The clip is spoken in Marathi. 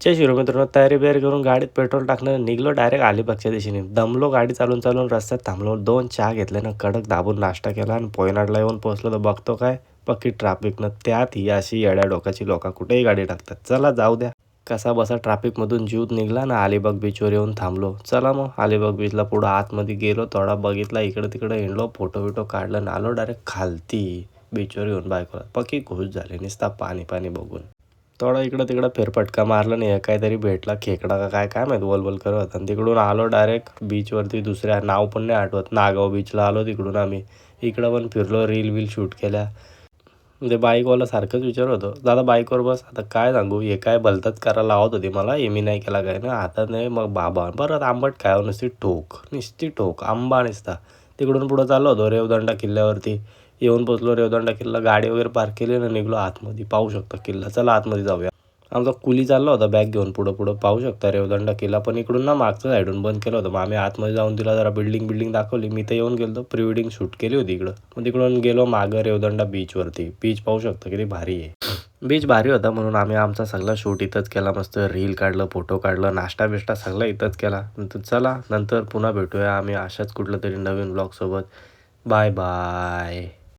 जय शिरो मित्रांनो, तयारी बियारी करून गाडीत पेट्रोल टाकणं निघलो डायरेक्ट अलिबागच्या दिशेने. दमलो, गाडी चालून चालून रस्त्यात थांबलो. 2 चहा घेतले ना, कडक दाबून नाश्ता केला आणि पोयनाडला येऊन पोहोचलो तर बघतो काय, पक्की ट्रॅफिकनं. त्यात ही अशी येड्या डोकाची लोकं कुठेही गाडी टाकतात. चला जाऊ द्या. कसा बसा ट्रॅफिकमधून जीव निघला ना, अलिबाग बीचवर येऊन थांबलो. चला मग अलिबाग बीचला पुढं आतमध्ये गेलो, थोडा बघितला, इकडं तिकडं हिंडलो, फोटो बिटो काढलं आणि आलो डायरेक्ट खालती बीचवर येऊन बायकोला. पक्की खुश झाले नुसता पाणी पाणी बघून. थोडा इकडं तिकडं फेरफटका मारला नाही, काहीतरी भेटला खेकडा का काय काय माहीत वलवल करत. आणि तिकडून आलो डायरेक्ट बीचवरती. दुसऱ्या नाव पण नाही आठवत, नागाव बीचला आलो. तिकडून आम्ही इकडं पण फिरलो, रील विल शूट केल्या. म्हणजे बाईकवाला सारखंच विचारत होतो, दादा बाईकवर बस. आता काय सांगू, हे काय भलतंच करायला लावत होती मला, हे मी नाही केला काय ना, आता नाही. मग बाबा परत आंबट काय नुसती ठोक आंबा निसता. तिकडून पुढं चाललो होतो रेवदंडा किल्ल्यावरती. येऊन पोचलो रेवदंडा किल्ला, गाडी वगैरे पार्क केली ना, निघलो आतमध्ये. पाहू शकता किल्ला, चला आतमध्ये जाऊया. आमचा कुली चालला होता बॅग घेऊन पुढं पुढं. पाहू शकता रेवदंडा किल्ला, पण इकडून ना मागचं साईडून बंद केलं होतं. मग आम्ही आतमध्ये जाऊन तिला जरा बिल्डिंग दाखवली. मी तर येऊन गेलो, प्री वेडिंग शूट केली होती इकडं. मग तिकडून गेलो मागं रेवदंडा बीचवरती. बीच पाहू शकता किती भारी आहे. बीच भारी होता म्हणून आम्ही आमचा सगळा शूट इथंच केला. मस्त रील काढलं, फोटो काढलं, नाश्ता बिष्टा सगळं इथंच केला. नंतर चला नंतर पुन्हा भेटूया आम्ही अशाच कुठलं तरी नवीन ब्लॉगसोबत. Bye bye.